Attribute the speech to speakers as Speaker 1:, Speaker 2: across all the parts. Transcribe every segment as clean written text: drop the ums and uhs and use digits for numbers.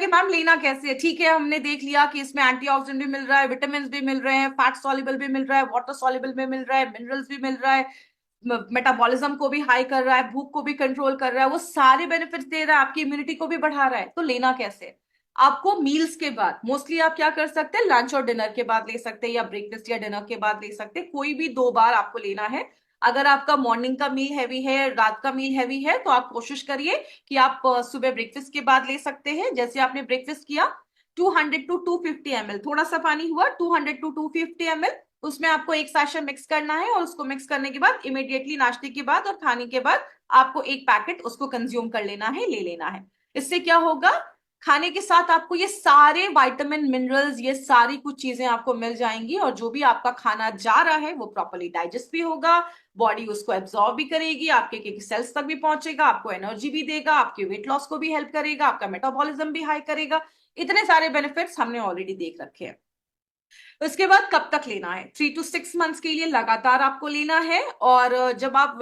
Speaker 1: कि मैम लेना कैसे है। ठीक है, हमने देख लिया कि इसमें एंटीऑक्सीडेंट भी मिल रहा है, विटामिन भी मिल रहे हैं, फैट सॉल्युबल भी मिल रहा है, वाटर सॉल्युबल भी मिल रहा है, मिनरल्स भी मिल रहा है, मेटाबॉलिज्म को भी हाई कर रहा है, भूख को भी कंट्रोल कर रहा है, वो सारे बेनिफिट्स दे रहा है, आपकी इम्यूनिटी को भी बढ़ा रहा है। तो लेना कैसे है? आपको मील्स के बाद, मोस्टली आप क्या कर सकते हैं, लंच और डिनर के बाद ले सकते हैं, या ब्रेकफास्ट या डिनर के बाद ले सकते हैं, कोई भी 2 बार आपको लेना है। अगर आपका मॉर्निंग का मील हैवी है, रात का मील हैवी है, तो आप कोशिश करिए कि आप सुबह ब्रेकफास्ट के बाद ले सकते हैं। जैसे आपने ब्रेकफास्ट किया, 200 to 250 ml, थोड़ा सा पानी हुआ, 200 to 250 ml, उसमें आपको एक सैशे मिक्स करना है, और उसको मिक्स करने के बाद इमीडिएटली नाश्ते के बाद और खाने के बाद आपको एक पैकेट उसको कंज्यूम कर लेना है, ले लेना है। इससे क्या होगा, खाने के साथ आपको ये सारे विटामिन मिनरल्स, ये सारी कुछ चीजें आपको मिल जाएंगी, और जो भी आपका खाना जा रहा है वो प्रॉपरली डाइजेस्ट भी होगा, बॉडी उसको एब्जॉर्ब भी करेगी, आपके सेल्स तक भी पहुंचेगा, आपको एनर्जी भी देगा, आपके वेट लॉस को भी हेल्प करेगा, आपका मेटाबॉलिज्म भी हाई करेगा। इतने सारे बेनिफिट्स हमने ऑलरेडी देख रखे हैं। उसके बाद कब तक लेना है, 3 to 6 मंथ्स के लिए लगातार आपको लेना है। और जब आप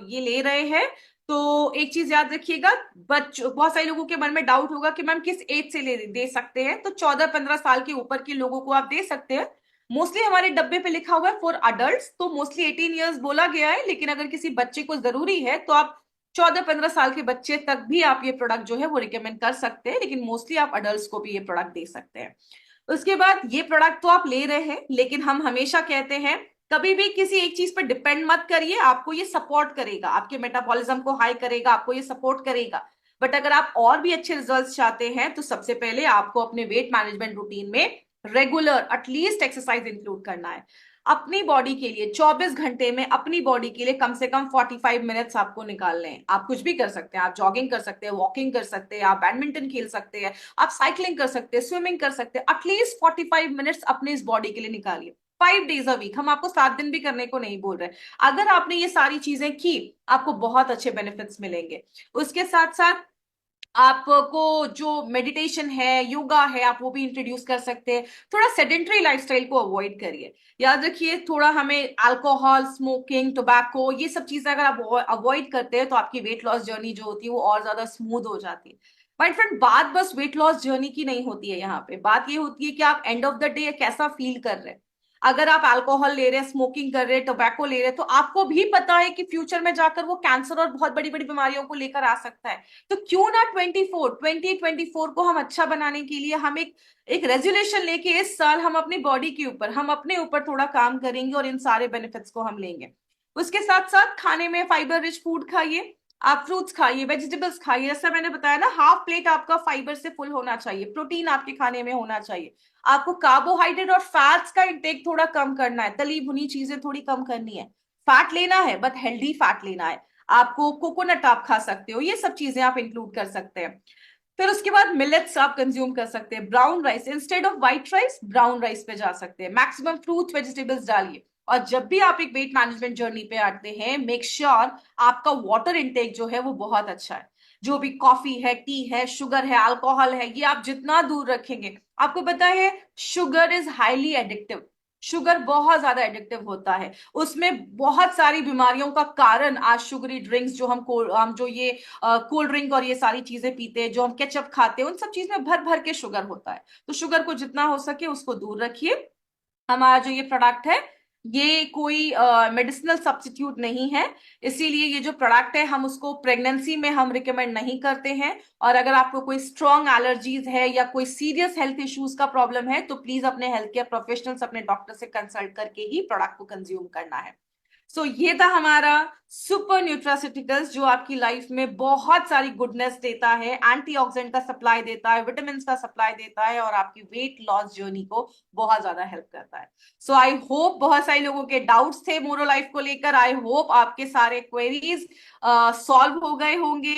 Speaker 1: ये ले रहे हैं, तो एक चीज याद रखिएगा, बहुत सारे लोगों के मन में डाउट होगा कि मैम किस एज से दे सकते हैं। तो 14-15 साल के ऊपर के लोगों को आप दे सकते हैं। मोस्टली हमारे डब्बे पे लिखा हुआ है फॉर अडल्ट, तो मोस्टली 18 ईयर्स बोला गया है, लेकिन अगर किसी बच्चे को जरूरी है तो आप 14-15 साल के बच्चे तक भी आप ये प्रोडक्ट जो है वो रिकमेंड कर सकते हैं, लेकिन मोस्टली आप अडल्ट को भी ये प्रोडक्ट दे सकते हैं। उसके बाद ये प्रोडक्ट तो आप ले रहे हैं, लेकिन हम हमेशा कहते हैं कभी भी किसी एक चीज पर डिपेंड मत करिए। आपको ये सपोर्ट करेगा, आपके मेटाबॉलिज्म को हाई करेगा, आपको ये सपोर्ट करेगा। बट अगर आप और भी अच्छे रिजल्ट्स चाहते हैं, तो सबसे पहले आपको अपने वेट मैनेजमेंट रूटीन में रेगुलर एटलीस्ट एक्सरसाइज इंक्लूड करना है। अपनी बॉडी के लिए 24 घंटे में अपनी बॉडी के लिए कम से कम 45 मिनट्स आपको निकालने हैं। आप कुछ भी कर सकते हैं, आप जॉगिंग कर सकते हैं, वॉकिंग कर सकते हैं, आप बैडमिंटन खेल सकते हैं, आप साइकिलिंग कर सकते हैं, स्विमिंग कर सकते हैं। एटलीस्ट 45 मिनट्स अपने इस बॉडी के लिए निकालिए, 5 days a week। हम आपको 7 दिन भी करने को नहीं बोल रहे। अगर आपने ये सारी चीजें की, आपको बहुत अच्छे बेनिफिट्स मिलेंगे। उसके साथ साथ आपको जो मेडिटेशन है, योगा है, आप वो भी इंट्रोड्यूस कर सकते हैं। थोड़ा सेडेंटरी लाइफस्टाइल को अवॉइड करिए। याद रखिए, थोड़ा हमें अल्कोहल, स्मोकिंग, टोबैको, ये सब चीजें अगर आप अवॉइड करते हैं, तो आपकी वेट लॉस जर्नी जो होती है वो और ज्यादा स्मूथ हो जाती है। माय फ्रेंड, बात बस वेट लॉस जर्नी की नहीं होती है। यहाँ पे बात ये होती है कि आप एंड ऑफ द डे कैसा फील कर रहे हैं। अगर आप अल्कोहल ले रहे हैं, स्मोकिंग कर रहे हैं, टोबैको ले रहे हैं, तो आपको भी पता है कि फ्यूचर में जाकर वो कैंसर और बहुत बड़ी बड़ी बीमारियों को लेकर आ सकता है। तो क्यों ना 2024 को हम अच्छा बनाने के लिए हम एक रेजोल्यूशन लेके इस साल हम अपनी बॉडी के ऊपर, हम अपने ऊपर थोड़ा काम करेंगे, और इन सारे बेनिफिट्स को हम लेंगे। उसके साथ साथ खाने में फाइबर रिच फूड खाइए, आप फ्रूट्स खाइए, वेजिटेबल्स खाइए। जैसा मैंने बताया ना, हाफ प्लेट आपका फाइबर से फुल होना चाहिए, प्रोटीन आपके खाने में होना चाहिए। आपको कार्बोहाइड्रेट और फैट्स का इंटेक थोड़ा कम करना है, तली भुनी चीजें थोड़ी कम करनी है। फैट लेना है, बट हेल्दी फैट लेना है। आपको कोकोनट आप खा सकते हो, ये सब चीजें आप इंक्लूड कर सकते हैं। फिर उसके बाद मिलेट्स आप कंज्यूम कर सकते हैं, brown rice instead of white rice, brown rice पे जा सकते हैं। मैक्सिमम फ्रूट वेजिटेबल्स डालिए। और जब भी आप एक वेट मैनेजमेंट जर्नी पे आते हैं, मेक श्योर आपका वाटर इंटेक जो है वो बहुत अच्छा है। जो भी कॉफी है, टी है, शुगर है, अल्कोहल है, ये आप जितना दूर रखेंगे। आपको पता है, sugar is highly addictive. Sugar बहुत ज्यादा एडिक्टिव होता है। उसमें बहुत सारी बीमारियों का कारण आज शुगरी ड्रिंक्स, जो हम जो ये कोल्ड ड्रिंक और ये सारी चीजें पीते हैं, जो हम केचप खाते हैं, उन सब चीज में भर भर के शुगर होता है। तो शुगर को जितना हो सके उसको दूर रखिए। हमारा जो ये प्रोडक्ट है, ये कोई मेडिसिनल सब्स्टिट्यूट नहीं है, इसीलिए ये जो प्रोडक्ट है हम उसको प्रेगनेंसी में हम रिकमेंड नहीं करते हैं। और अगर आपको कोई स्ट्रॉन्ग एलर्जीज है या कोई सीरियस हेल्थ इश्यूज का प्रॉब्लम है, तो प्लीज अपने हेल्थ केयर प्रोफेशनल्स, अपने डॉक्टर से कंसल्ट करके ही प्रोडक्ट को कंज्यूम करना है। सो ये था हमारा सुपर न्यूट्रास्यूटिकल्स, जो आपकी लाइफ में बहुत सारी गुडनेस देता है, एंटीऑक्सीडेंट का सप्लाई देता है, विटामिन का सप्लाई देता है, और आपकी वेट लॉस जर्नी को बहुत ज्यादा हेल्प करता है। सो आई होप, बहुत सारे लोगों के डाउट्स थे मोरो लाइफ को लेकर, आई होप आपके सारे क्वेरीज सॉल्व हो गए होंगे।